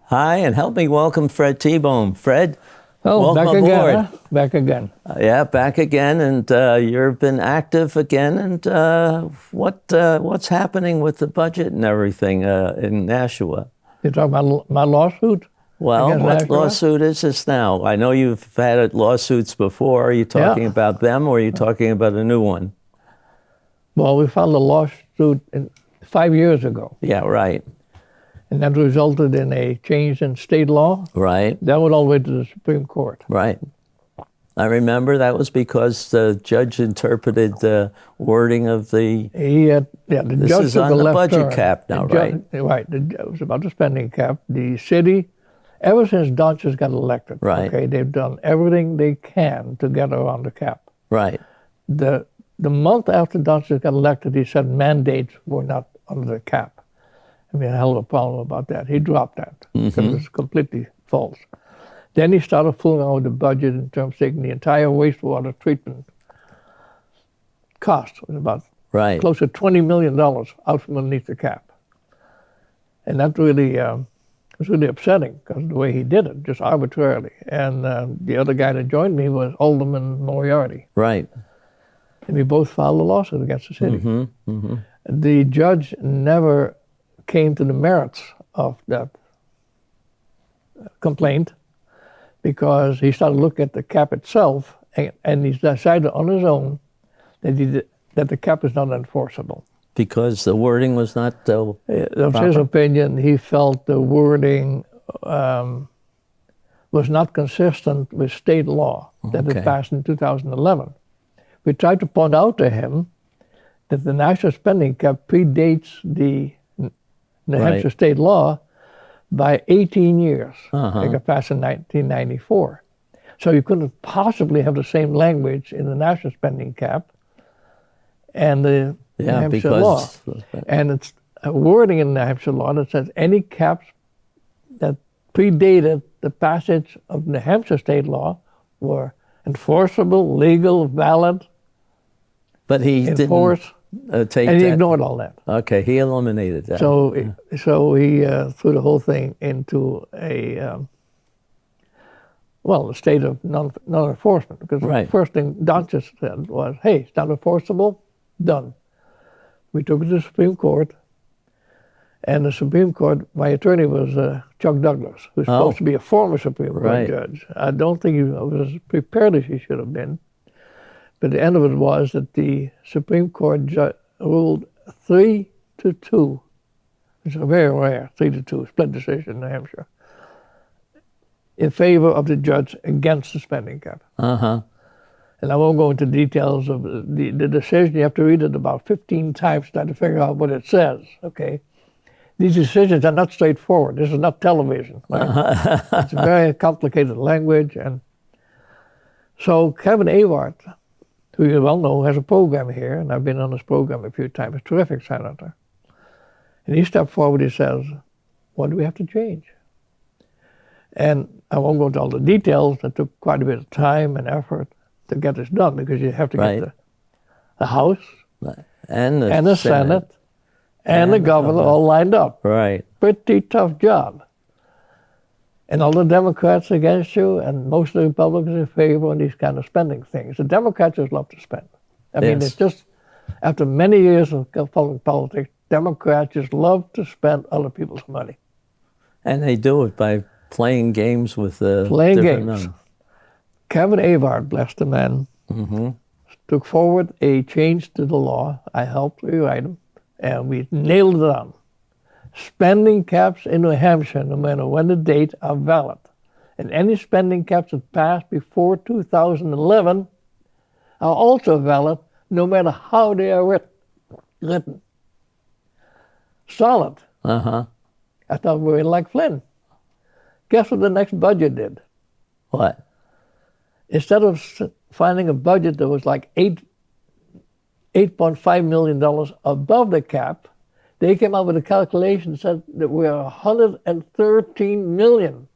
Hi, and help me welcome Fred Teeboom. Fred, Oh, welcome back again, aboard. huh? Back again. Yeah, back again, and you've been active again. And what's happening with the budget and everything in Nashua? You talking about my lawsuit? Well, against what Nashua? lawsuit is this now? I know you've had lawsuits before. Are you talking Yeah. about them, or are you talking about a new one? Well, we filed a lawsuit 5 years ago, Yeah, right, and that resulted in a change in state law. right, That went all the way to the Supreme Court. right. I remember that was because the judge interpreted the wording of the. The This judge is took on a the left budget turn. cap now, right? Right. It was about the spending cap. The city, ever since Dodgers got elected, Right. okay, they've done everything they can to get around the cap. Right. The month after Dodgers got elected, he said mandates were not under the cap. I mean, a hell of a problem about that. He dropped that because it was completely false. Then he started fooling around with the budget in terms of taking the entire wastewater treatment cost. It was about Right. close to $20 million out from underneath the cap. And that really was really upsetting because of the way he did it, just arbitrarily. And the other guy that joined me was Alderman Moriarty. Right. And we both filed a lawsuit against the city. The judge never came to the merits of that complaint because he started looking at the cap itself and he decided on his own that the cap is not enforceable. Because the wording was not. That's his Proper. opinion. He felt the wording was not consistent with state law that was Okay. passed in 2011. We tried to point out to him that the national spending cap predates the New Hampshire state law by 18 years. It got passed in 1994. So you couldn't possibly have the same language in the national spending cap and the New Yeah, Hampshire law. because. And it's a wording in the New Hampshire law that says any caps that predated the passage of New Hampshire state law were enforceable, legal, valid, But he enforced, didn't take and he that. ignored all that. Okay, he eliminated that. So he threw the whole thing into a state of non-enforcement. Because Right. the first thing Dodger said was, "Hey, it's not enforceable. Done." We took it to the Supreme Court, and the Supreme Court, my attorney was Chuck Douglas, who's supposed to be a former Supreme Court judge. I don't think he was as prepared as he should have been. But the end of it was that the Supreme Court ruled 3-2. It's a very rare 3-2 split decision in New Hampshire in favor of the judge against the spending cap. And I won't go into details of the decision. You have to read it about 15 times to try to figure out what it says, okay? These decisions are not straightforward. This is not television. Right? It's a very complicated language. And so Kevin Avart, who you well know, has a program here, and I've been on this program a few times, a terrific senator. And he stepped forward, he says, what do we have to change? And I won't go into all the details. It took quite a bit of time and effort to get this done because you have to get the House and the Senate and the governor all lined up. Right. Pretty tough job. And all the Democrats against you, and most of the Republicans in favor of these kind of spending things. The Democrats just love to spend. I mean, it's just, after many years of following politics, Democrats just love to spend other people's money. And they do it by playing games with the Playing different games. Kevin Avart, bless the man, took forward a change to the law. I helped rewrite him, and we nailed it on. Spending caps in New Hampshire, no matter when the date, are valid. And any spending caps that passed before 2011 are also valid, no matter how they are written. Solid. I thought we were like Flynn. Guess what the next budget did? What? Instead of finding a budget that was like $8.5 million above the cap, they came up with a calculation that said that we're $113 million.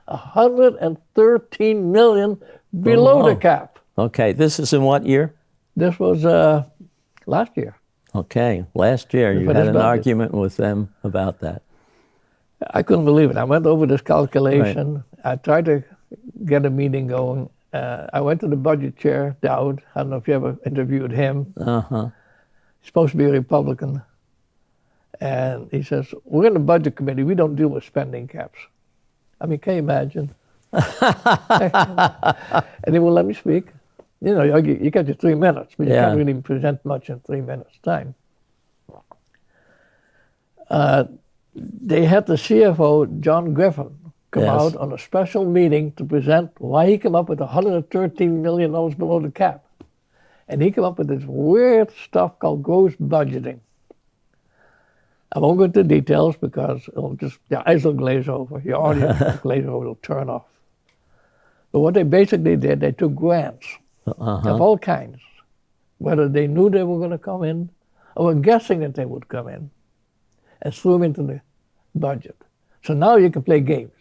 $113 million below the cap. Okay, this is in what year? This was last year. Okay, last year you For had this an budget. argument with them about that. I couldn't believe it. I went over this calculation. Right. I tried to get a meeting going. I went to the budget chair, Dowd. I don't know if you ever interviewed him. Uh-huh. He's supposed to be a Republican. And he says, we're in the budget committee. We don't deal with spending caps. I mean, can you imagine? And he won't let me speak. You know, you get your 3 minutes, but you can't really present much in 3 minutes' time. They had the CFO, John Griffin, come out on a special meeting to present why he came up with $113 million below the cap. And he came up with this weird stuff called gross budgeting. I won't go into details because it'll just, your eyes will glaze over, your audience will glaze over, it'll turn off. But what they basically did, they took grants of all kinds, whether they knew they were going to come in or were guessing that they would come in, and threw them into the budget. So now you can play games,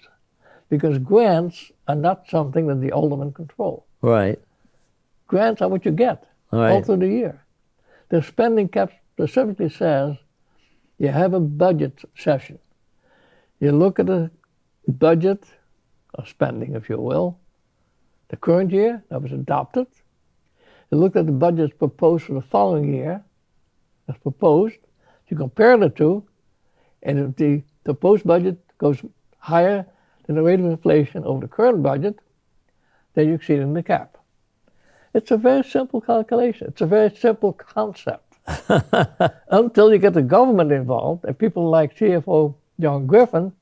because grants are not something that the aldermen control. Right. Grants are what you get all through the year. The spending cap specifically says you have a budget session. You look at the budget, or spending if you will, the current year that was adopted. You look at the budget proposed for the following year, that's proposed. You compare the two, and if the proposed budget goes higher than the rate of inflation over the current budget, then you exceed in the cap. It's a very simple calculation. It's a very simple concept. Until you get the government involved, and people like CFO John Griffin,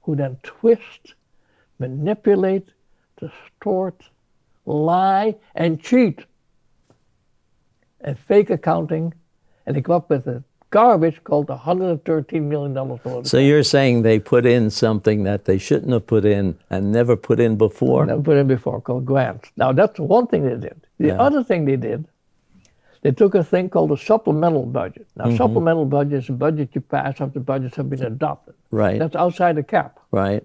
who then twist, manipulate, distort, lie, and cheat, and fake accounting, and they come up with a garbage called $113 million. So you're saying they put in something that they shouldn't have put in and never put in before? Never put in before, called grants. Now that's one thing they did. The other thing they did, they took a thing called a supplemental budget. Now supplemental budget is a budget you pass after budgets have been adopted. Right. That's outside the cap. Right.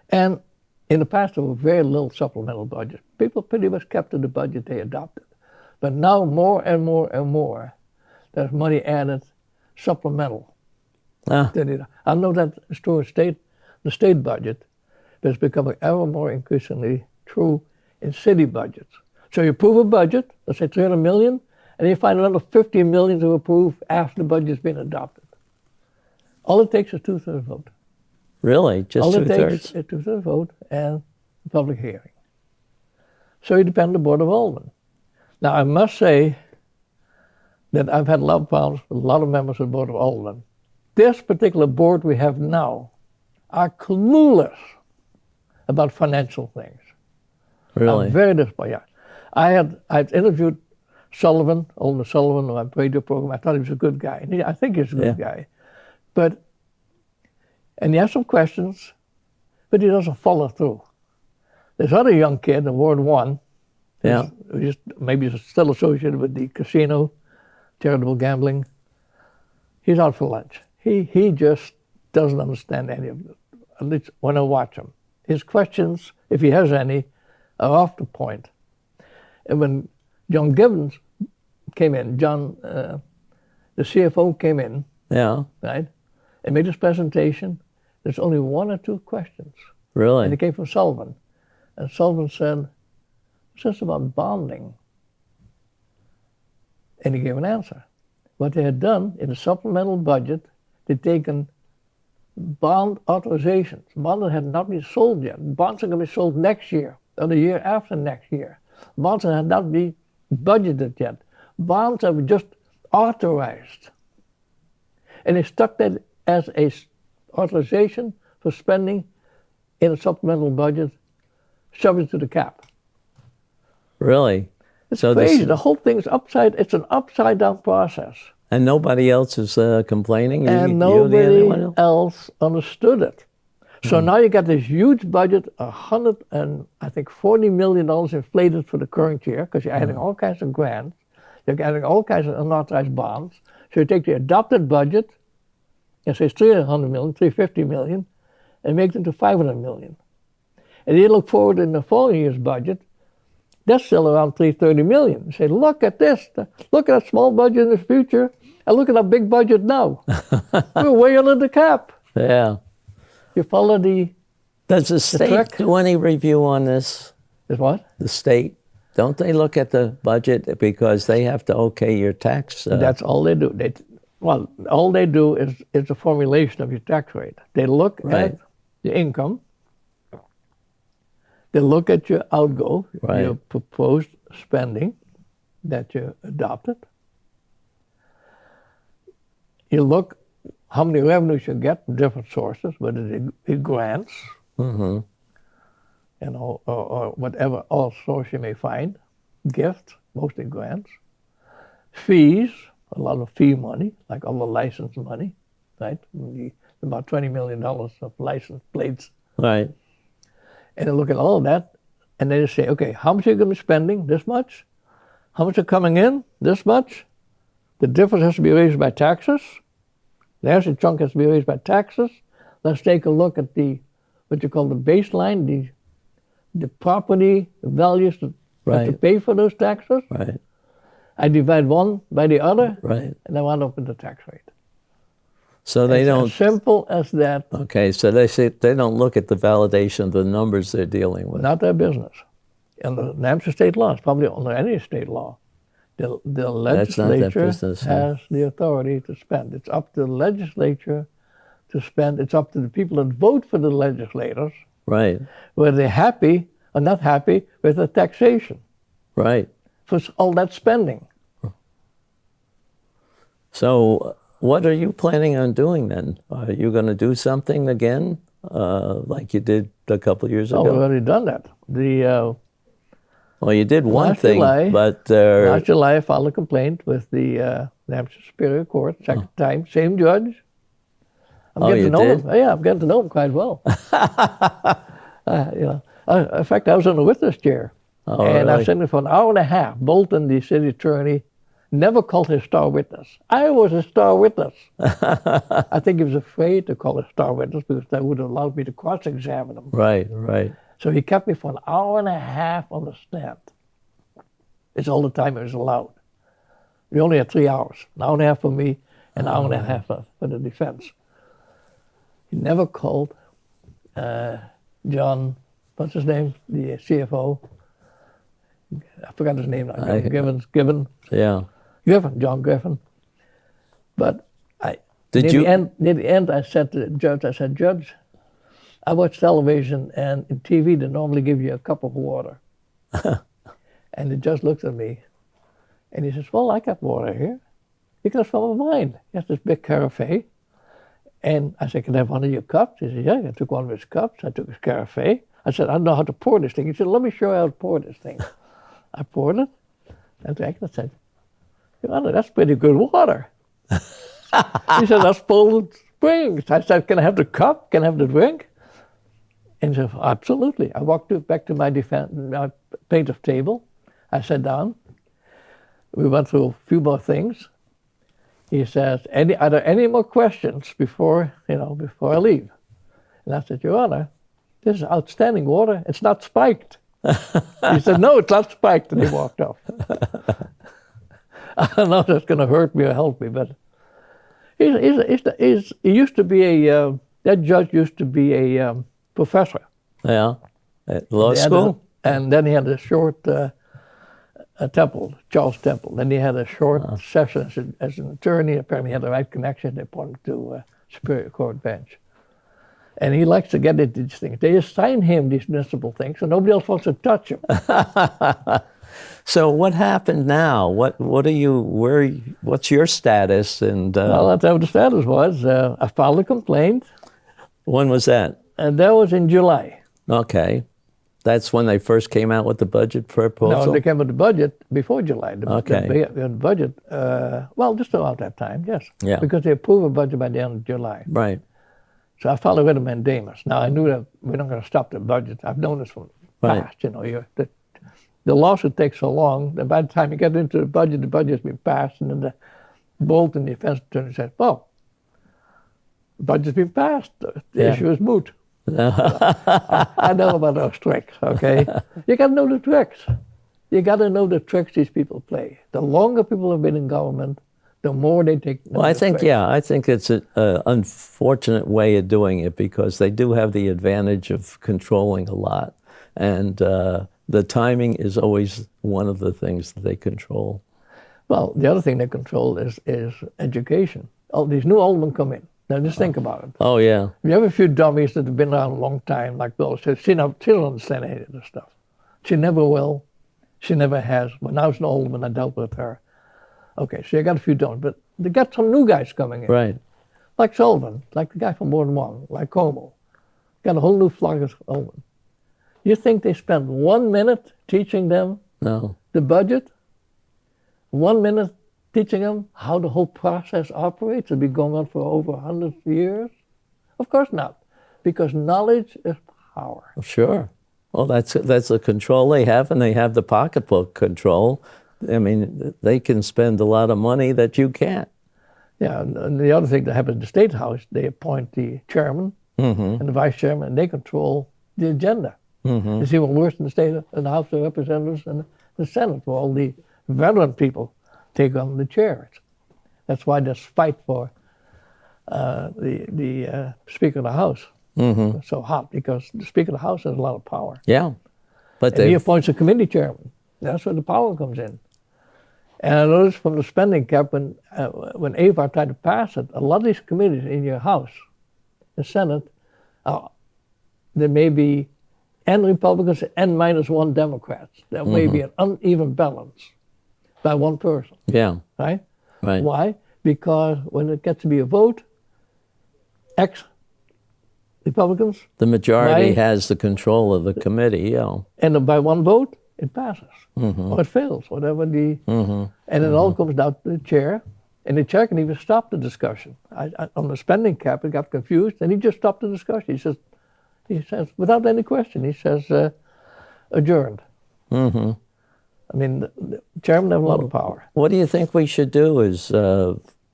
And in the past there were very little supplemental budgets. People pretty much kept to the budget they adopted. But now more and more and more, there's money added supplemental. I know that it's true in the state budget, but it's becoming ever more increasingly true in city budgets. So you approve a budget, let's say 300 million, and you find another 50 million to approve after the budget's been adopted. All it takes is 2/3 vote. Really? Just 2/3? All it takes is 2/3 vote and a public hearing. So you depend on the Board of Aldermen. Now I must say that I've had a lot of problems with a lot of members of the Board of Aldermen. This particular board we have now are clueless about financial things. Really? I'm very disappointed. I've interviewed Alderman Sullivan, on my radio program. I thought he was a good guy. And I think he's a good guy. And he has some questions, but he doesn't follow through. This other young kid in Ward 1, maybe he's still associated with the casino, charitable gambling, he's out for lunch. He just doesn't understand any of it, at least when I watch him. His questions, if he has any, are off the point. And when John Gibbons came in, the CFO came in, right, and made his presentation, there's only 1 or 2 questions. Really? And it came from Sullivan. And Sullivan said, "What's this about bonding?" And he gave an answer. What they had done in the supplemental budget, they'd taken bond authorizations. Bonds that had not been sold yet. Bonds are going to be sold next year, or the year after next year. Bonds that had not been budgeted yet. Bonds that were just authorized. And they stuck that as a authorization for spending in a supplemental budget, subject to the cap. Really? It's crazy. The whole thing's it's an upside down process. And nobody else is complaining? And nobody else understood it. So now you got this huge budget, $140 million inflated for the current year, because you're adding all kinds of grants, you're adding all kinds of unauthorized bonds. So you take the adopted budget, and say it's $300 million, $350 million, and make it into $500 million. And you look forward in the following year's budget, that's still around $330 million. You say, look at this, look at that small budget in the future, and look at our big budget now. We're way under the cap. Yeah. You follow the Does the state trick? do any review on this? is what? The state? Don't they look at the budget because they have to okay your tax? That's all they do. All they do is the formulation of your tax rate. They look Right. at the income. They look at your outgo, Right. your proposed spending that you adopted. You look how many revenues you get from different sources, whether it be grants, Mm-hmm. or whatever all source you may find, gifts, mostly grants, fees, a lot of fee money, like all the license money, right? About $20 million of license plates. Right. And they look at all of that, and they just say, okay, how much are you going to be spending? This much? How much are coming in? This much? The difference has to be raised by taxes. The extra chunk has to be raised by taxes. Let's take a look at what you call the baseline, the property values that have to Right. pay for those taxes. Right. I divide one by the other, Right. and I wind up with the tax rate. So they It's don't. as simple as that. Okay. So they say they don't look at the validation of the numbers they're dealing with. Not their business. Under Nashua state law, it's probably under any state law, the That's not their legislature business, huh? has the authority to spend. It's up to the legislature to spend. It's up to the people that vote for the legislators, Right. whether they're happy or not happy with the taxation Right. for all that spending. So what are you planning on doing then? Are you going to do something again, like you did a couple years Oh, we've ago? already done that. Well, you did one last thing, July- but Last July, I filed a complaint with the Hampshire Superior Court, second time, same judge. I'm Oh, getting you to know did? him. Yeah, I'm getting to know him quite well. In fact, I was in the witness chair, Oh, and I really? was sitting there for an hour and a half. Bolton, the city attorney, never called his star witness. I was a star witness. I think he was afraid to call a star witness because that would have allowed me to cross-examine him. right, right. So he kept me for an hour and a half on the stand. It's all the time it was allowed. We only had 3 hours, an hour and a half for me, and an hour and a half for the defense. He never called John, what's his name, the CFO. I forgot his name now. John Griffin. But Did near you? the end, I said to the judge, Judge, I watch television, and in TV they normally give you a cup of water. And the judge looked at me, and he says, well, I got water here. You can have some of mine. He has this big carafe. And I said, can I have one of your cups? He said, yeah. I took one of his cups. I took his carafe. I said, I don't know how to pour this thing. He said, let me show you how to pour this thing. I poured it, and drank it. I said, Your Honor, that's pretty good water. He said, that's Poland Springs. I said, can I have the cup? Can I have the drink? And he said, absolutely. I walked back to my plaintiff table. I sat down. We went through a few more things. He says, are there any more questions before I leave? And I said, Your Honor, this is outstanding water. It's not spiked. He said, no, it's not spiked. And he walked off. I don't know if that's going to hurt me or help me, but he used to be that judge used to be a professor. Yeah. At law He had school? and then he had a short Charles Temple. Then he had a short session as an attorney. Apparently he had the right connection. They put him to a Superior Court bench. And he likes to get into these things. They assign him these municipal things, so nobody else wants to touch him. So what happened now? What's your status? And Well, that's how the status was. I filed a complaint, when was that? and that was in July. Okay. That's when they first came out with the budget proposal? No, they came with the budget before July. Okay. The budget, just about that time, yes. Yeah. Because they approved a budget by the end of July. Right. So I filed a writ of mandamus. Now, I knew that we're not going to stop the budget. I've known this from Right. past. The lawsuit takes so long that by the time you get into the budget's been passed, and then the Bolton defense attorney said, well, the budget's been passed. The Yeah. issue is moot. I know about those tricks, okay? You got to know the tricks. You got to know the tricks these people play. The longer people have been in government, the more they take. Well, I think it's an unfortunate way of doing it because they do have the advantage of controlling a lot, and the timing is always one of the things that they control. Well, the other thing they control is education. Oh, these new aldermen come in. Now just think about it. Oh yeah. You have a few dummies that have been around a long time, like Bill said. She don't understand any of this stuff. She never will. She never has. When I was an alderman, I dealt with her. Okay, so you got a few dummies, but they got some new guys coming in. Right. Like Sullivan, like the guy from Ward 1, like Como. Got a whole new flock of aldermen. You think they spend 1 minute teaching them No. the budget? 1 minute teaching them how the whole process operates? It's been going on for over 100 years? Of course not, because knowledge is power. Sure. Well, that's the control they have, and they have the pocketbook control. I mean, they can spend a lot of money that you can't. Yeah, and the other thing that happens in the State House, they appoint the chairman and the vice chairman, and they control the agenda. It's even worse in the state, in the House of Representatives and the Senate, where all the veteran people take on the chairs. That's why this fight for the Speaker of the House is so hot, because the Speaker of the House has a lot of power. Yeah, but And he appoints a committee chairman. That's where the power comes in. And I noticed from the spending cap, when Ava tried to pass it, a lot of these committees in your House, the Senate, there may be N Republicans and -1 Democrats. There may be an uneven balance by one person. Yeah. Right? Right. Why? Because when it gets to be a vote, ex-Republicans, The majority Right. has the control of the committee. Yeah. and by one vote, it passes. Or it fails, whatever the... And it all comes down to the chair, and the chair can even stop the discussion. On the spending cap, it got confused, and he just stopped the discussion. He says, without any question, he says, adjourned. I mean, the chairman has a lot of power. What do you think we should do as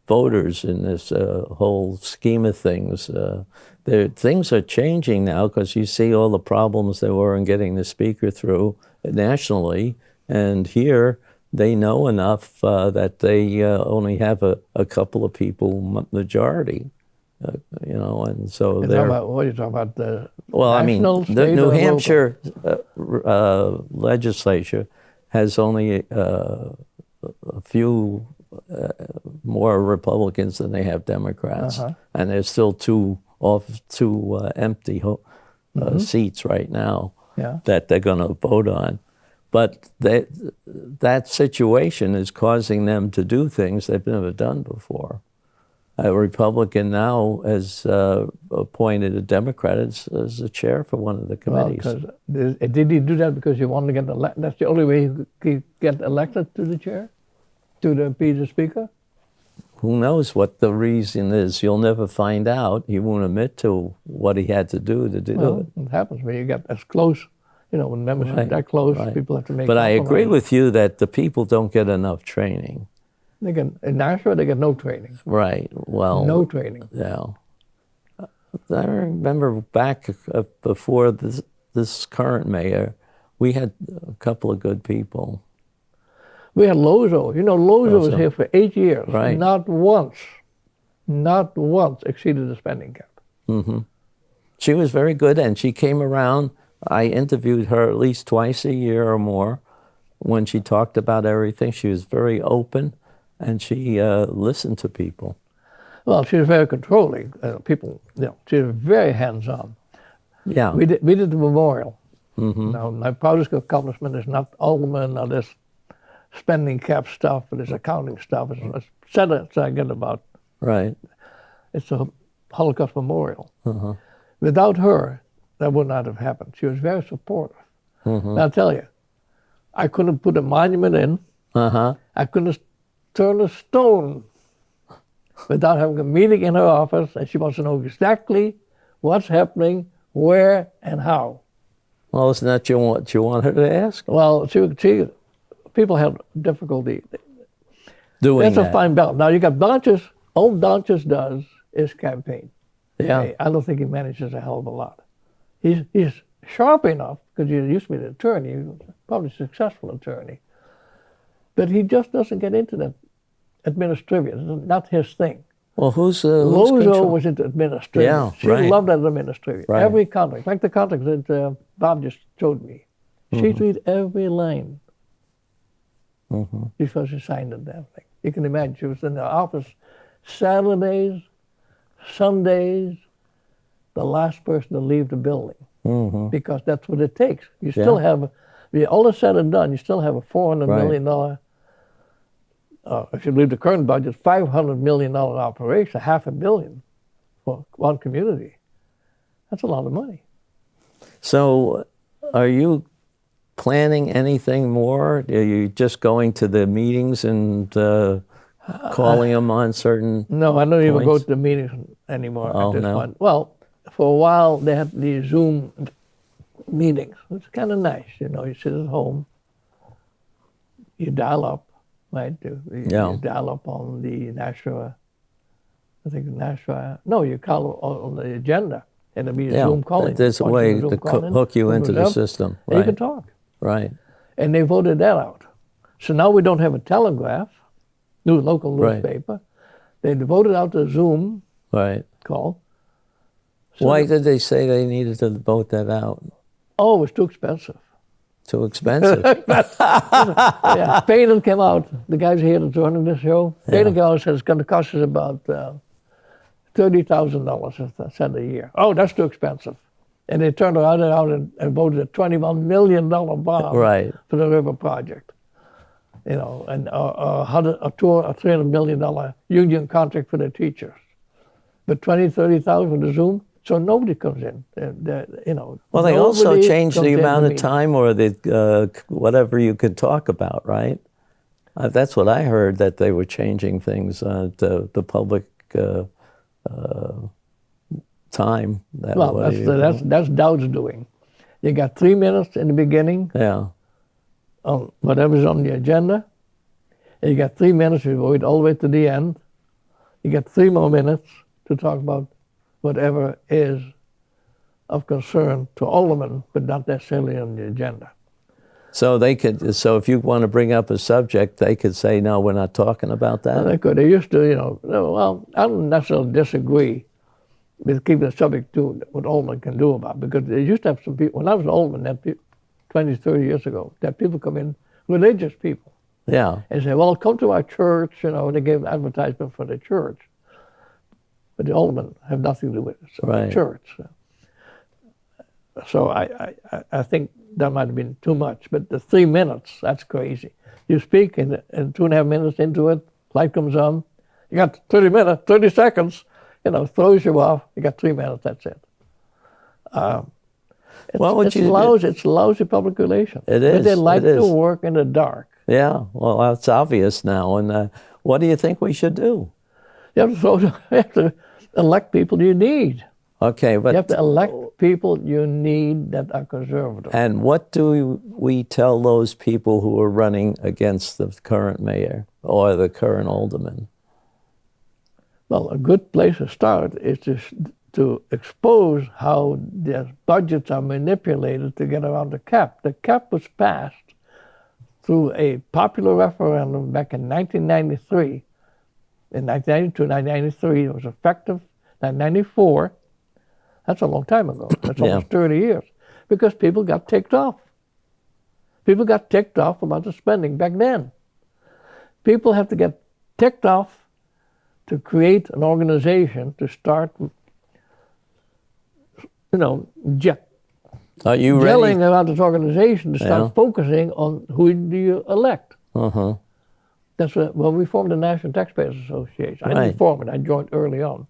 voters in this whole scheme of things? Things are changing now because you see all the problems there were in getting the speaker through nationally, and here they know enough that they only have a couple of people majority, and so they're. What are you talking about? The Well, I mean, national, the state, New or Hampshire legislature has only a few more Republicans than they have Democrats, and there's still two empty seats right now that they're going to vote on. But that situation is causing them to do things they've never done before. A Republican now has appointed a Democrat as the chair for one of the committees. Did he do that because he wanted to get elected? That's the only way he could get elected to the chair? Be the speaker? Who knows what the reason is? You'll never find out. He won't admit to what he had to do it. It happens when you get as close, when members are that close, people have to make But I agree compromises. with you that the people don't get enough training. In Nashua, they get no training. Right. Well. No training. Yeah. I remember back before this current mayor, we had a couple of good people. We had Lozo. Lozo was here for 8 years. Right. Not once exceeded the spending cap. She was very good, and she came around. I interviewed her at least twice a year or more. When she talked about everything, she was very open, and she listened to people. Well, she was very controlling. People, she was very hands-on. Yeah. We did the memorial. Now, my proudest accomplishment is not alderman or this spending cap stuff or this accounting stuff. It's said again about. Right. It's a Holocaust memorial. Without her, that would not have happened. She was very supportive. Now, I'll tell you, I couldn't put a monument in. I couldn't turn a stone without having a meeting in her office, and she wants to know exactly what's happening, where, and how. Well, isn't that what you want her to ask? Well, people have difficulty. Doing That's that. a fine balance. Now, you got Donches. All Donches does is campaign. Yeah. Okay? I don't think he manages a hell of a lot. He's sharp enough, because he used to be an attorney, probably a successful attorney. But he just doesn't get into that administrative. It's not his thing. Well, who's Lozo control? was into administrative. Yeah, She right. loved that administrative. Right. Every contract, like the contract that Bob just showed me. She'd read every line before she signed the damn thing. You can imagine she was in the office Saturdays, Sundays, the last person to leave the building, because that's what it takes. You still have, all is said and done, you still have a $400 million, if you leave the current budget, $500 million operation, $500 million for one community. That's a lot of money. So, are you planning anything more? Are you just going to the meetings and calling them on certain? No, I don't even go points? to the meetings anymore Oh, at this no? point. Well, for a while they had these Zoom meetings. It's kind of nice, you know. You sit at home, you dial up, right? You dial up on the Nashua. I think Nashua. No, you call on the agenda, and it'll be a Zoom calling. There's a way to hook you into the system. And you can talk. Right. And they voted that out. So now we don't have a telegraph, local newspaper. They voted out the Zoom call. So Why did they say they needed to vote that out? Oh, it was too expensive. Too expensive. Yeah, Payton came out. The guys here that's running this show. Payton came out and said it's going to cost us about $30,000 a year. Oh, that's too expensive. And they turned around and voted a $21 million bond for the river project. You know, and a $300 million union contract for the teachers. But $30,000 for the Zoom, so nobody comes in. You know. Well, they also changed the amount of meeting. time or the whatever you could talk about, right? That's what I heard, that they were changing things to the public time. That's Dowd's doing. You got 3 minutes in the beginning. Yeah. On whatever's on the agenda. And you got 3 minutes, you wait all the way to the end. You got 3 more minutes to talk about whatever is of concern to aldermen, but not necessarily on the agenda. So they could. So if you want to bring up a subject, they could say, "No, we're not talking about that." And they could. They used to, you know. Well, I don't necessarily disagree with keeping the subject to what aldermen can do about it, because they used to have some people. When I was an alderman, that 20, 30 years ago, that people come in, religious people, Yeah. and say, "Well, come to our church," you know. And they gave advertisement for the church, but the aldermen have nothing to do with it. So the church. So I think that might have been too much, but the 3 minutes, that's crazy. You speak and 2.5 minutes into it, light comes on, you got 30 seconds, you know, throws you off, you got 3 minutes, that's it. It's lousy public relations. It is. But they like to work in the dark. Yeah, well, that's obvious now. And what do you think we should do? You have to elect people you need. Okay, but you have to elect people you need that are conservative. And what do we tell those people who are running against the current mayor or the current alderman? Well, a good place to start is to expose how their budgets are manipulated to get around the cap. The cap was passed through a popular referendum back in 1993. In 1992, 1993, it was effective. 1994. That's a long time ago. That's almost 30 years. Because people got ticked off. People got ticked off about the spending back then. People have to get ticked off to create an organization to start, you know, are you yelling ready? about this organization to start focusing on who do you elect. That's when we formed the National Taxpayers Association. I didn't form it. I joined early on.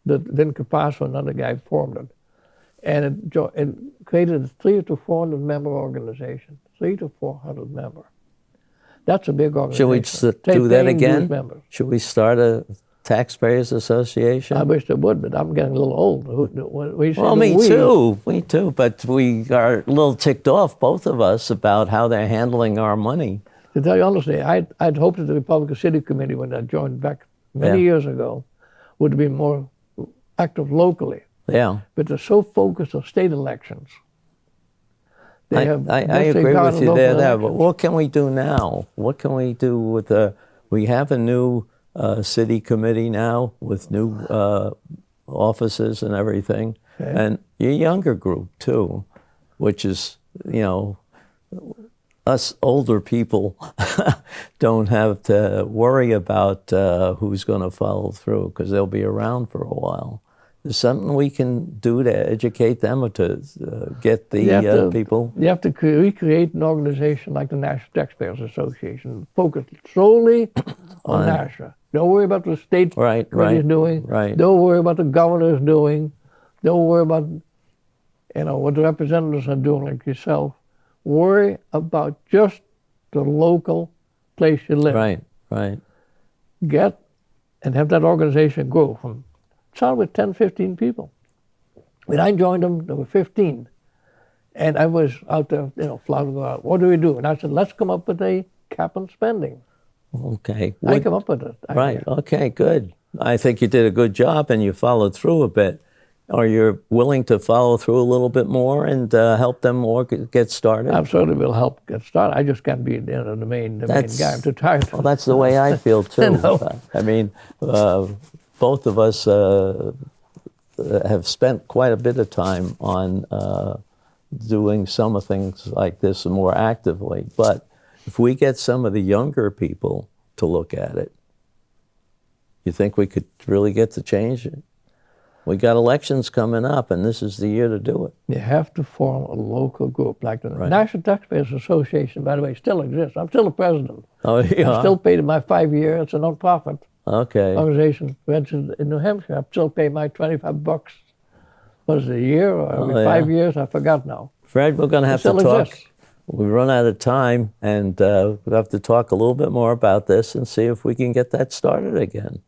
Then Capasso, another guy, formed it. And it created a 300 to 400 member organization. 300 to 400 member. That's a big organization. Should we do that again? Should we start a Taxpayers Association? I wish they would, but I'm getting a little old. Well, me too. But we are a little ticked off, both of us, about how they're handling our money. To tell you honestly, I'd hoped that the Republican City Committee, when I joined back many years ago, would be more active locally. Yeah. But they're so focused on state elections. I agree with you there. But what can we do now? What can we do with we have a new city committee now with new offices and everything, and a younger group too, which is, you know, us older people don't have to worry about who's going to follow through because they'll be around for a while. There's something we can do to educate them or to get the people. You have to recreate an organization like the National Taxpayers Association, focused solely on Nashua. Don't worry about the state committee's doing. Don't worry about the governor's doing. Don't worry about, you know, what the representatives are doing, like yourself. Worry about just the local place you live. Right. Get and have that organization grow from, it started with 10, 15 people. When I joined them, there were 15. And I was out there, you know, flying around, what do we do? And I said, let's come up with a cap on spending. Okay. I come up with it. Right, okay, good. I think you did a good job and you followed through a bit. Are you willing to follow through a little bit more and help them more get started? Absolutely, will help get started. I just can't be, you know, the main guy. I'm too tired. Well, that's the way I feel too. No. I mean, both of us have spent quite a bit of time on doing some of things like this more actively. But if we get some of the younger people to look at it, you think we could really get to change it? We got elections coming up, and this is the year to do it. You have to form a local group. Like the National Taxpayers Association, by the way, still exists. I'm still the president. Oh, yeah. I'm still paid my 5 year. It's a non-profit organization registered in New Hampshire. I'm still paying my $25. What is it, a year or every 5 years? I forgot now. Fred, we're going to have to talk. We run out of time, and we'll have to talk a little bit more about this and see if we can get that started again.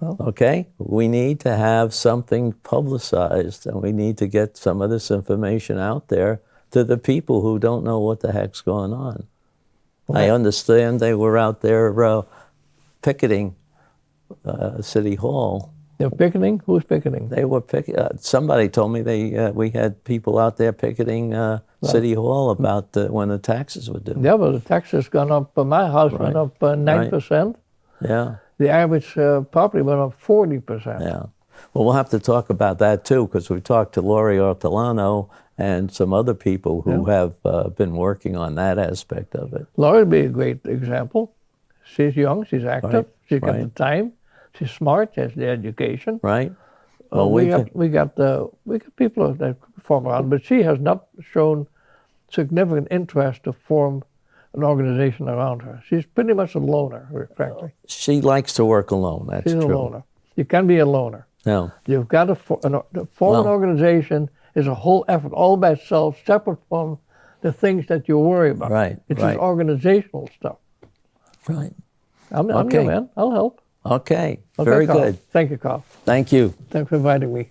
Well, okay? We need to have something publicized, and we need to get some of this information out there to the people who don't know what the heck's going on. I understand they were out there picketing City Hall. They're picketing? Who's picketing? They were picketing. Somebody told me we had people out there picketing City Hall about when the taxes were due. Yeah, but the taxes gone up. My house went up 9%. Yeah. The average property went up 40%. Yeah. Well, we'll have to talk about that too, because we talked to Lori Ortolano and some other people who have been working on that aspect of it. Lori would be a great example. She's young, she's active, she's got the time, she's smart, she has the education. Right. Well, we got people that form around, but she has not shown significant interest to form an organization around her. She's pretty much a loner, frankly. She likes to work alone, that's true. She's a loner. You can't be a loner. No. You've got to form an organization is a whole effort all by itself, separate from the things that you worry about. Right. It's just organizational stuff. Right. I'm your man. I'll help. Okay. Very Carl. good. Thank you, Carl. Thank you. Thanks for inviting me.